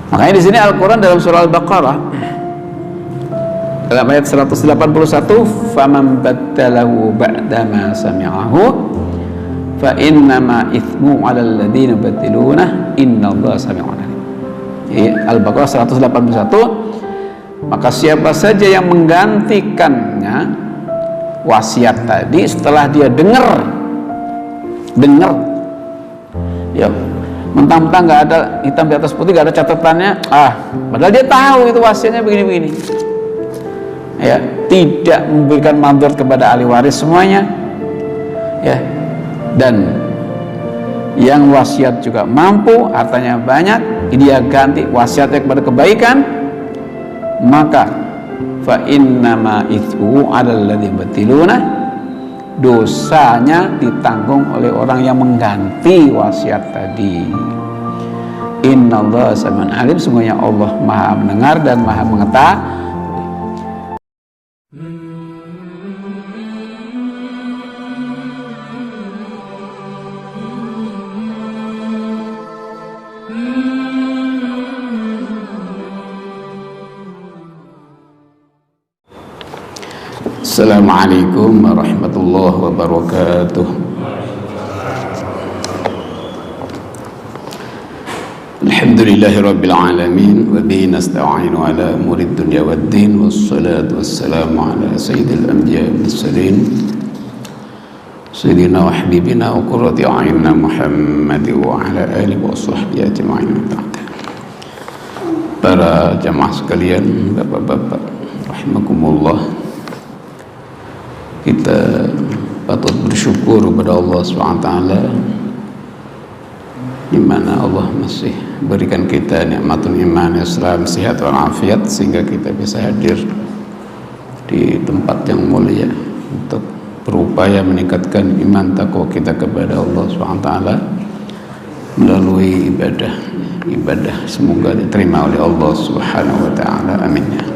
Makanya di sini Al-Quran dalam surah Al-Baqarah dalam ayat 181, faman baddalahu ba'dama sami'ahu fa innama ithmu 'alal ladzina yubaddiluna innallaha sami'un 'alim. Al-Baqarah 181, maka siapa saja yang menggantikannya wasiat tadi setelah dia dengar ya, mentang-mentang nggak ada hitam di atas putih, nggak ada catatannya, padahal dia tahu itu wasiatnya begini-begini ya, tidak memberikan manfaat kepada ahli waris semuanya ya, dan yang wasiat juga mampu, hartanya banyak, dia ganti wasiatnya kepada kebaikan, maka fa innama ithmu 'alal ladzina yubaddiluna, dosanya ditanggung oleh orang yang mengganti wasiat tadi. Innallaha sami'un 'alim, semuanya Allah Maha mendengar dan Maha mengetahui. Assalamualaikum warahmatullahi wabarakatuh. Alhamdulillahi rabbil alamin wa bihi nasta'inu ala umuri dunya waddin, wassalatu wassalamu ala sayyidil anbiya'i wal mursalin sayyidina wa habibina wa qurrati a'yunina Muhammad wa ala alihi wa sahbihi ajma'in. Para jamaah sekalian, bapak-bapak rahimakumullah, kita patut bersyukur kepada Allah SWT di mana Allah masih berikan kita nikmatul iman, Islam, sehat walafiat, sehingga kita bisa hadir di tempat yang mulia untuk berupaya meningkatkan iman takwa kita kepada Allah SWT melalui ibadah semoga diterima oleh Allah Subhanahu wa taala. Amin ya.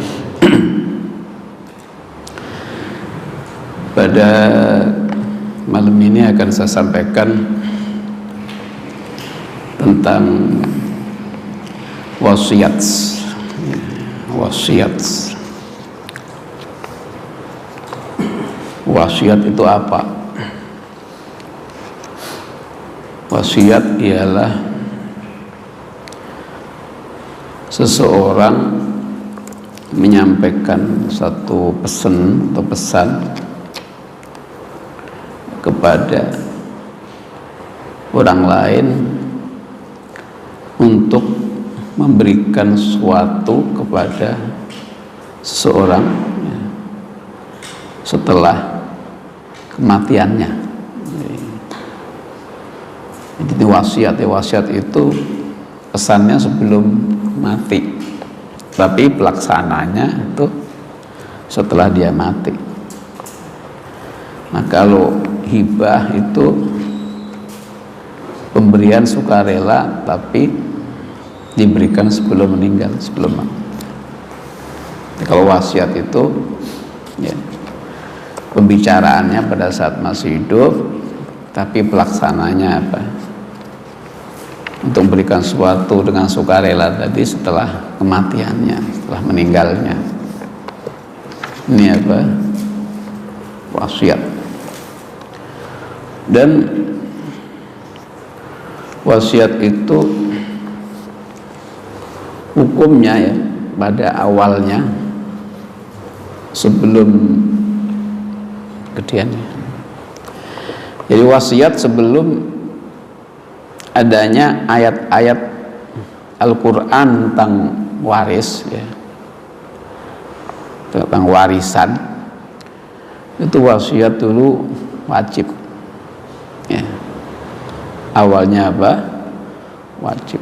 Pada malam ini akan saya sampaikan tentang wasiat. Wasiat itu apa? Wasiat ialah seseorang menyampaikan satu pesan atau pesan kepada orang lain untuk memberikan sesuatu kepada seseorang setelah kematiannya. Jadi wasiat itu pesannya sebelum mati, tapi pelaksananya itu setelah dia mati. Nah, kalau hibah itu pemberian sukarela tapi diberikan sebelum meninggal, sebelum mati. Kalau wasiat itu ya, pembicaraannya pada saat masih hidup, tapi pelaksananya apa? Untuk memberikan sesuatu dengan sukarela tadi setelah kematiannya, setelah meninggalnya. Ini apa? Wasiat. Dan wasiat itu hukumnya ya, pada awalnya sebelum kediannya. Jadi wasiat sebelum adanya ayat-ayat Al-Quran tentang waris ya, tentang warisan, itu wasiat dulu wajib ya. Awalnya apa? Wajib.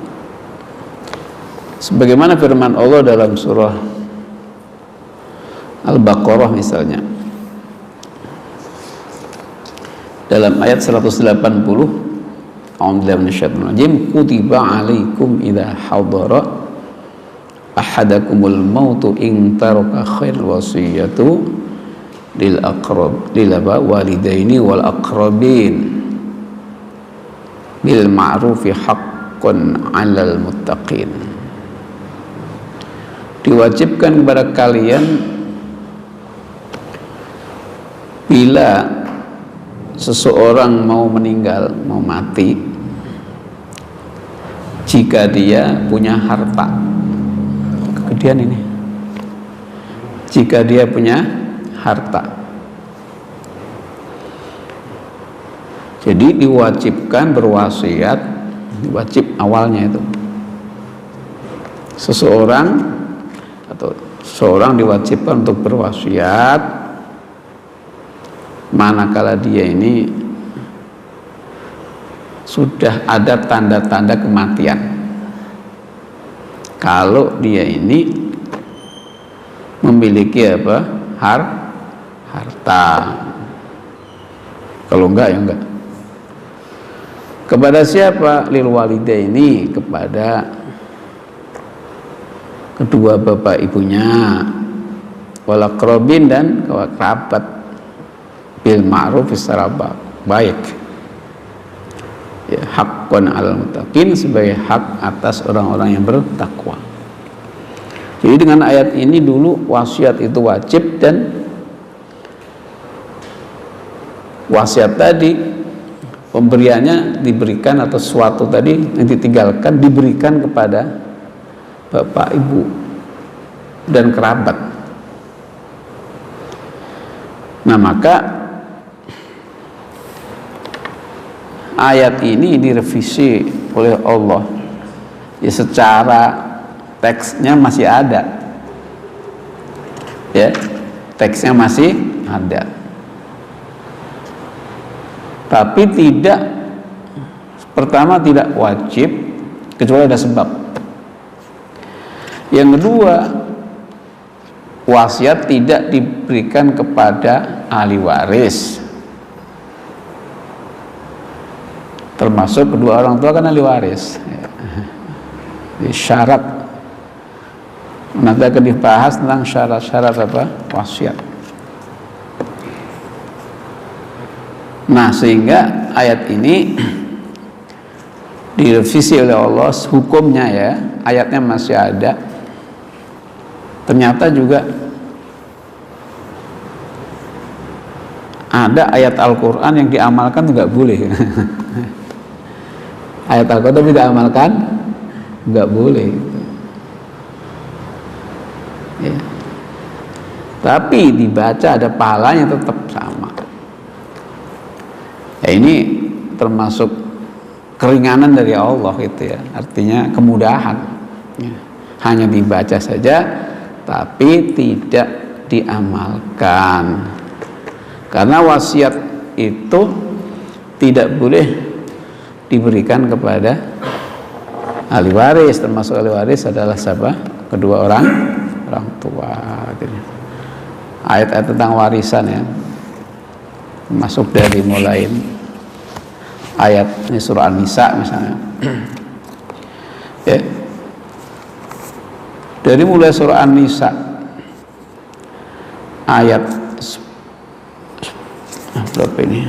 Sebagaimana firman Allah dalam surah Al-Baqarah misalnya, dalam ayat 180, a'udzubillahi minasyaitonir rajim, kutiba 'alaikum idza hadara ahadakumul mautu in taraka khairul wasiyatu lil aqrab lil walidaini wal aqrabin bil ma'rufi haqqan 'alal muttaqin. diwajibkan kepada kalian bila seseorang mau meninggal, mau mati, jika dia punya harta. Kemudian ini, jika dia punya harta, jadi diwajibkan berwasiat, wajib awalnya itu seseorang atau seorang diwajibkan untuk berwasiat manakala dia ini sudah ada tanda-tanda kematian. Kalau dia ini memiliki apa? Harta. Kalau enggak ya enggak. Kepada siapa? Lil walidaini, kepada kedua bapak ibunya, wal aqrabin, dan kerabat, bil ma'ruf, secara baik. Ya, haqqan 'alal muttaqin, sebagai hak atas orang-orang yang bertakwa. Jadi dengan ayat ini dulu wasiat itu wajib, dan wasiat tadi pemberiannya diberikan, atau suatu tadi yang ditinggalkan diberikan kepada bapak, ibu, dan kerabat. Nah, maka ayat ini direvisi oleh Allah. Ya, secara teksnya masih ada. Ya, teksnya masih ada. Tapi tidak, pertama tidak wajib kecuali ada sebab. Yang kedua, wasiat tidak diberikan kepada ahli waris, termasuk kedua orang tua kan ahli waris. Syarat, nanti akan dibahas tentang syarat-syarat apa? Wasiat. Nah, sehingga ayat ini direvisi oleh Allah, hukumnya ya, ayatnya masih ada. Ternyata juga ada ayat Al-Quran yang diamalkan nggak boleh. Ayat Al-Quran tapi diamalkan nggak boleh. Ya. Tapi dibaca ada pahalanya tetap sama. Ya, ini termasuk keringanan dari Allah gitu ya. Artinya kemudahan. Ya. Hanya dibaca saja, tapi tidak diamalkan. Karena wasiat itu tidak boleh diberikan kepada ahli waris, termasuk ahli waris adalah siapa? Kedua orang tua. Ayat-ayat tentang warisan ya, masuk dari mulai ayat ini surah An-Nisa misalnya. Ya. Dari mulai surah An-Nisa ayat berapa ini?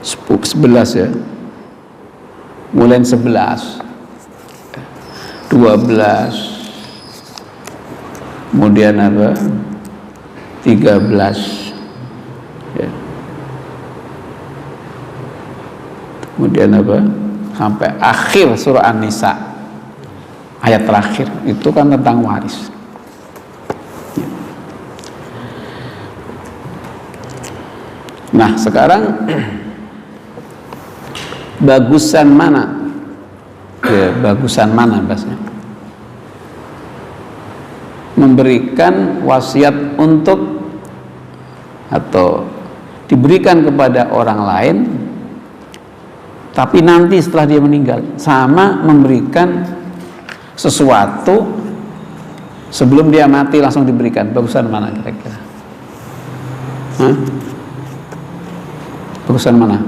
11 ya. Mulai 11, 12, kemudian apa? 13. Ya. Kemudian apa? Sampai akhir surah An-Nisa. Ayat terakhir itu kan tentang waris. Nah, sekarang bagusan mana? Ya, bagusan mana bahasanya? Memberikan wasiat untuk atau diberikan kepada orang lain, tapi nanti setelah dia meninggal, sama memberikan sesuatu sebelum dia mati langsung diberikan. Bagusan mana kira-kira? Bagusan mana?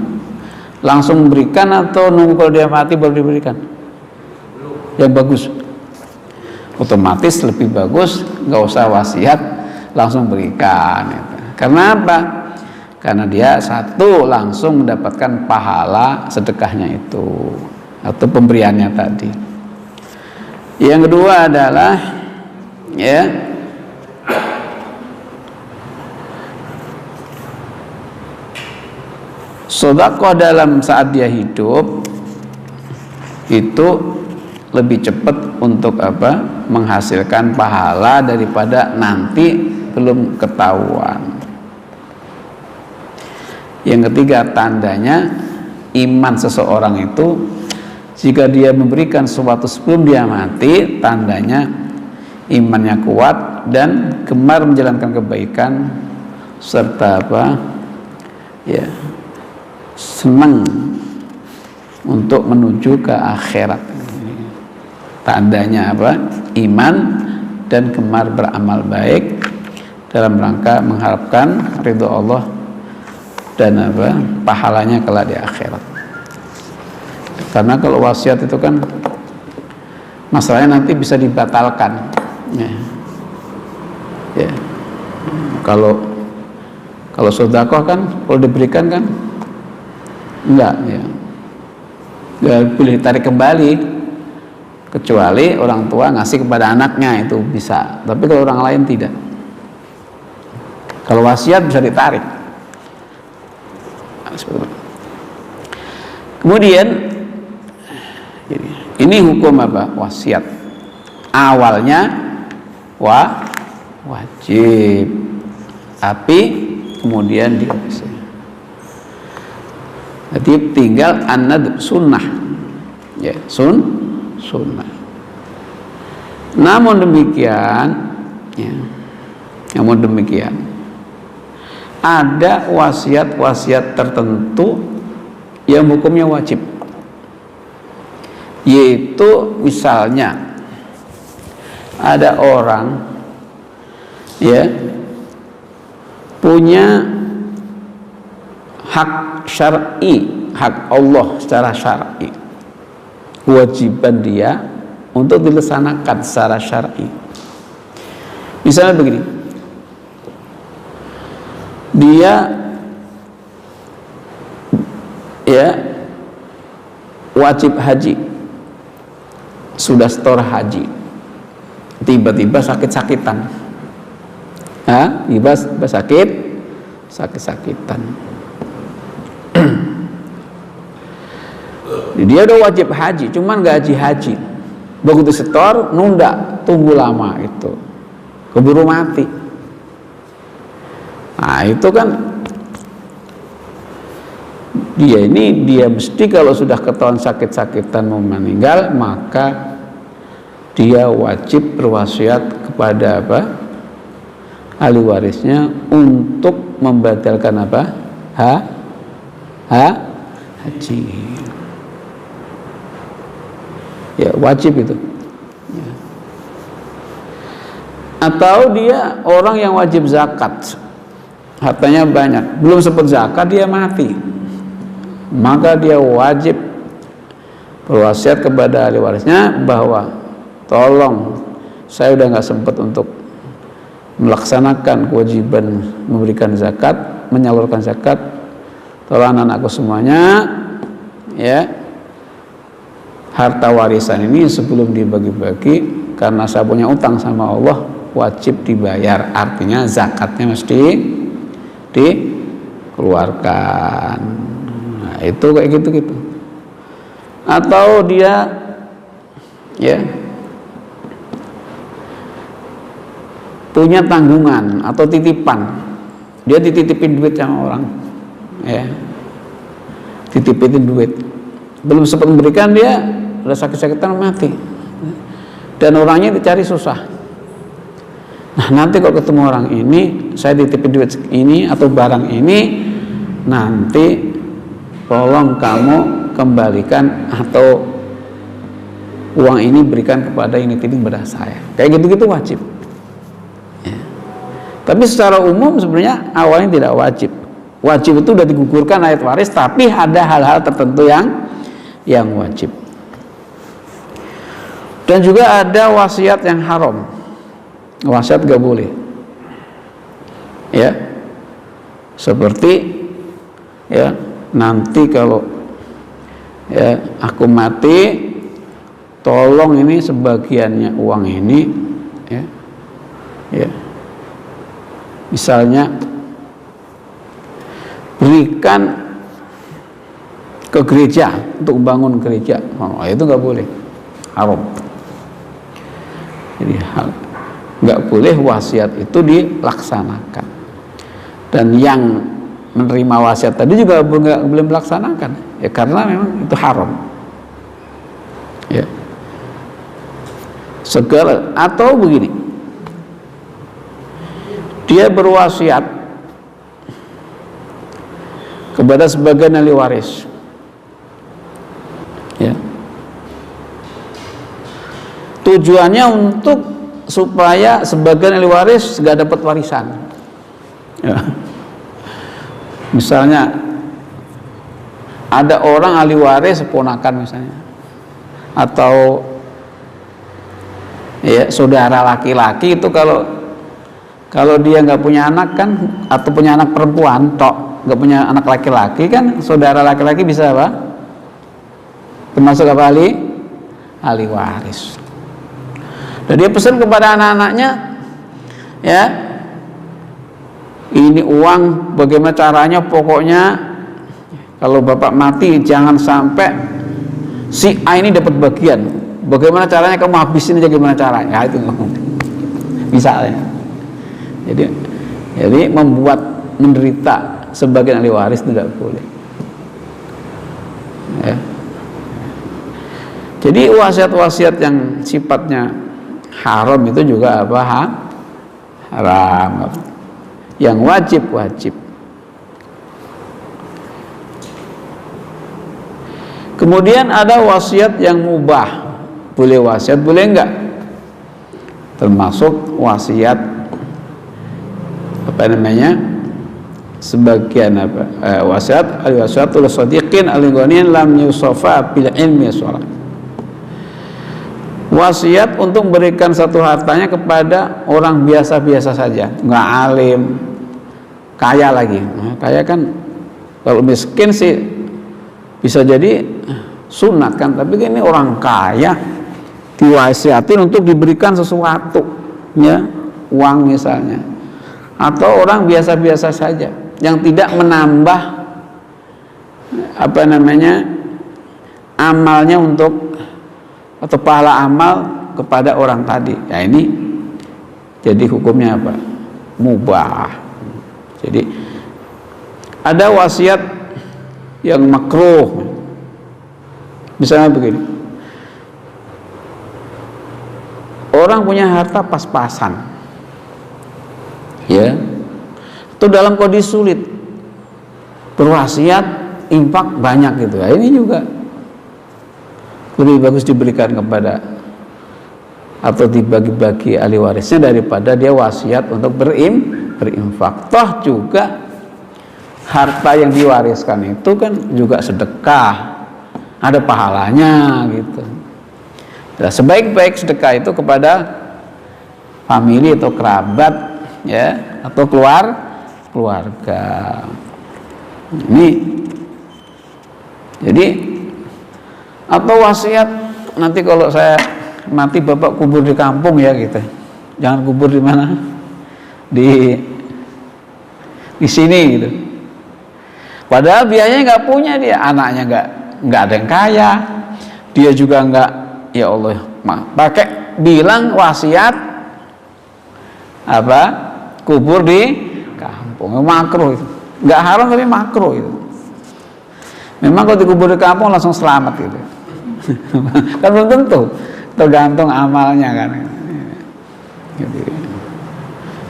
Langsung memberikan atau nunggu kalau dia mati baru diberikan? Yang bagus, otomatis lebih bagus nggak usah wasiat, langsung berikan. Karena apa? Karena dia satu langsung mendapatkan pahala sedekahnya itu atau pemberiannya tadi. Yang kedua adalah ya. Sedekah dalam saat dia hidup itu lebih cepat untuk apa? Menghasilkan pahala daripada nanti belum ketahuan. Yang ketiga, tandanya iman seseorang itu, jika dia memberikan sesuatu sebelum dia mati, tandanya imannya kuat dan gemar menjalankan kebaikan serta apa? Ya, senang untuk menuju ke akhirat. Tandanya apa? Iman dan gemar beramal baik dalam rangka mengharapkan ridho Allah dan apa? Pahalanya kelak di akhirat. Karena kalau wasiat itu kan masalahnya nanti bisa dibatalkan. Ya. Ya. Kalau sedekah kan kalau diberikan kan enggak, ya. Enggak boleh ditarik kembali, kecuali orang tua ngasih kepada anaknya, itu bisa. Tapi kalau orang lain tidak. Kalau wasiat bisa ditarik. Kemudian ini hukum apa? Wasiat. Awalnya wajib, tapi kemudian direvisi. Jadi tinggal anad sunnah, ya, sunnah. Namun demikian, ya, ada wasiat tertentu yang hukumnya wajib, yaitu misalnya ada orang, ya, punya hak syar'i, hak Allah secara syar'i, kewajiban dia untuk dilaksanakan secara syar'i. Misalnya begini, dia, ya, wajib haji, sudah setor haji, tiba-tiba sakit-sakitan, tiba-tiba sakit-sakitan. Dia udah wajib haji, cuman gak haji. Begitu setor, nunda, tunggu lama, itu keburu mati. Nah itu kan dia mesti kalau sudah ketahuan sakit-sakitan mau meninggal, maka dia wajib berwasiat kepada apa? Ahli warisnya untuk membatalkan apa? Haji. Ya, wajib itu. Ya. Atau dia orang yang wajib zakat, hartanya banyak, belum sempat zakat dia mati, maka dia wajib berwasiat kepada ahli warisnya bahwa tolong, saya udah nggak sempat untuk melaksanakan kewajiban memberikan zakat, menyalurkan zakat, tolong anak-anakku semuanya, ya, harta warisan ini sebelum dibagi-bagi, karena saya punya utang sama Allah, wajib dibayar. Artinya zakatnya mesti dikeluarkan. Nah, itu kayak gitu-gitu. Atau dia, ya, punya tanggungan atau titipan, dia dititipin duit sama orang, ya, dititipin duit, belum sempat memberikan, dia udah sakit-sakitan mati, dan orangnya dicari susah. Nah nanti kalau ketemu orang ini, saya dititipin duit ini atau barang ini, nanti tolong kamu kembalikan atau uang ini berikan kepada ini titip kepada saya. Kayak gitu-gitu wajib. Ya. Tapi secara umum sebenarnya awalnya tidak wajib. Wajib itu sudah digugurkan ayat waris, tapi ada hal-hal tertentu yang wajib. Dan juga ada wasiat yang haram. Wasiat gak boleh, ya, seperti, ya, nanti kalau, ya, aku mati, tolong ini sebagiannya uang ini, ya, Ya. Misalnya berikan ke gereja untuk membangun gereja, itu nggak boleh, haram. Jadi nggak boleh wasiat itu dilaksanakan. Dan yang menerima wasiat tadi juga nggak boleh melaksanakan, ya karena memang itu haram. Ya. Segala, atau begini, dia berwasiat kepada sebagian ahli waris, ya, tujuannya untuk supaya sebagian ahli waris nggak dapat warisan, ya. Misalnya ada orang ahli waris ponakan misalnya, atau ya saudara laki-laki itu kalau dia nggak punya anak kan, atau punya anak perempuan tok, nggak punya anak laki-laki kan, saudara laki-laki bisa apa? Termasuk apa? Ahli waris. Dan dia pesan kepada anak-anaknya, ya, ini uang bagaimana caranya, pokoknya kalau bapak mati jangan sampai si A ini dapat bagian. Bagaimana caranya kamu habisin aja, gimana caranya? Ya, itu misalnya. Jadi membuat menderita sebagian ahli waris tidak boleh. Ya. Jadi wasiat-wasiat yang sifatnya haram itu juga apa? Haram. Yang wajib. Kemudian ada wasiat yang mubah. Boleh wasiat, boleh enggak? Termasuk wasiat apa namanya? Sebagian apa? Wasiat al-wasiatul shadiqin al-ghaniyin lam yusafa bil ilmi shalah. Wasiat untuk memberikan satu hartanya kepada orang biasa-biasa saja, enggak alim, kaya lagi. Nah, kaya kan, kalau miskin sih bisa jadi sunat kan, tapi ini orang kaya diwasiatin untuk diberikan sesuatu, ya, uang misalnya, atau orang biasa-biasa saja yang tidak menambah apa namanya amalnya untuk atau pahala amal kepada orang tadi. Ya ini jadi hukumnya apa? Mubah. Jadi ada wasiat yang makruh. Misalnya begini, orang punya harta pas-pasan, ya, itu dalam kondisi sulit, berwasiat infak banyak gitu. Ya, ini juga lebih bagus diberikan kepada atau dibagi-bagi ahli warisnya daripada dia wasiat untuk berinfak. Toh juga harta yang diwariskan itu kan juga sedekah, ada pahalanya gitu. Nah, sebaik-baik sedekah itu kepada famili atau kerabat, ya, atau keluarga. Ini jadi, atau wasiat nanti kalau saya mati bapak kubur di kampung ya gitu. Jangan kubur di mana? Di sini gitu. Padahal biayanya nggak punya dia, anaknya nggak ada yang kaya, dia juga nggak, ya Allah, pakai bilang wasiat apa? Kubur di kampung, makruh itu. Nggak haram tapi makruh itu. Memang kalau dikubur di kampung langsung selamat gitu. Kan belum tentu, tergantung amalnya kan.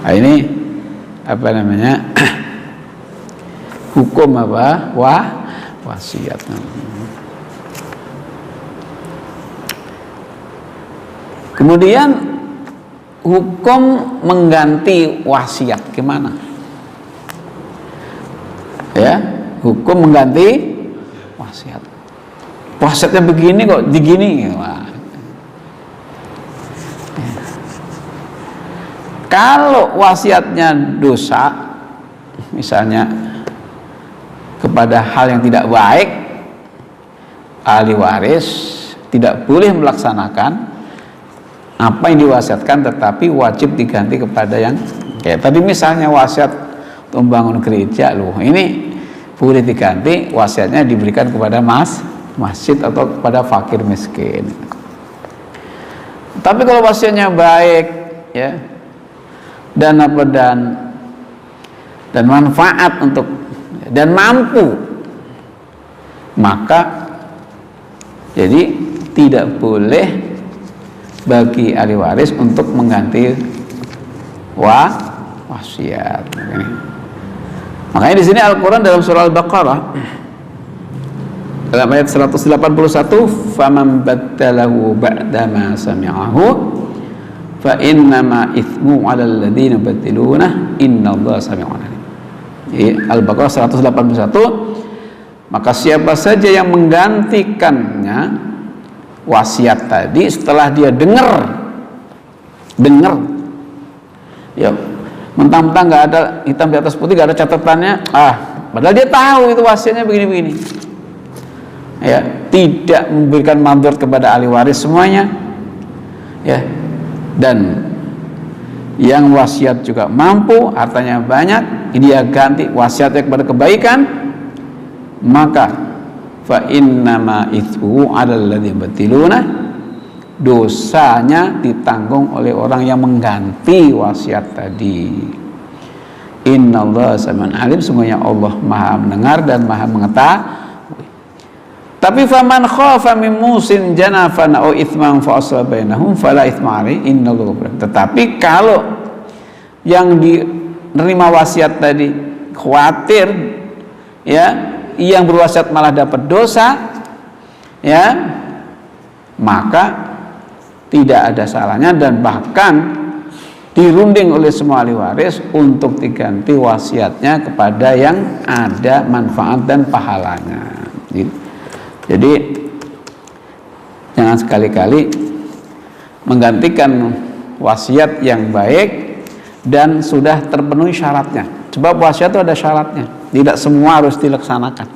Nah, ini apa namanya? Hukum apa? Wasiat. Kemudian hukum mengganti wasiat gimana? Ya, hukum mengganti wasiat. Wasiatnya begini kok digini. Wah. Kalau wasiatnya dosa, misalnya kepada hal yang tidak baik, ahli waris tidak boleh melaksanakan, apa yang diwasiatkan tetapi wajib diganti kepada yang kayak tadi misalnya wasiat untuk membangun gereja loh, ini boleh diganti wasiatnya diberikan kepada masjid atau kepada fakir miskin. Tapi kalau wasiatnya baik ya dan manfaat untuk dan mampu, maka jadi tidak boleh bagi ahli waris untuk mengganti wasiat. Makanya di sini Al-Quran dalam surah Al-Baqarah dalam ayat 181, faman baddalahu ba'dama sami'ahu fa innama ithmu 'alal ladzina baddiluna innallaha sami'un 'alim. Al-Baqarah 181, maka siapa saja yang menggantikannya wasiat tadi setelah dia dengar ya, mentang-mentang nggak ada hitam di atas putih, nggak ada catatannya, padahal dia tahu itu wasiatnya begini-begini ya, tidak memberikan manfaat kepada ahli waris semuanya ya, dan yang wasiat juga mampu, hartanya banyak, dia ganti wasiatnya kepada kebaikan, maka fa innama itsmu 'alal ladzina batiluna, dosanya ditanggung oleh orang yang mengganti wasiat tadi. Innallaha sami'un 'alim, semuanya Allah Maha mendengar dan Maha mengetahui. Tapi faman khafa min musin janafan aw itsman fa asla bainahum fala itsma 'alaihi innallaha ghafurun. Tetapi kalau yang menerima wasiat tadi khawatir ya, yang berwasiat malah dapat dosa ya, maka tidak ada salahnya dan bahkan dirunding oleh semua ahli waris untuk diganti wasiatnya kepada yang ada manfaat dan pahalanya. Jadi jangan sekali-kali menggantikan wasiat yang baik dan sudah terpenuhi syaratnya. Sebab wasiat itu ada syaratnya, tidak semua harus dilaksanakan.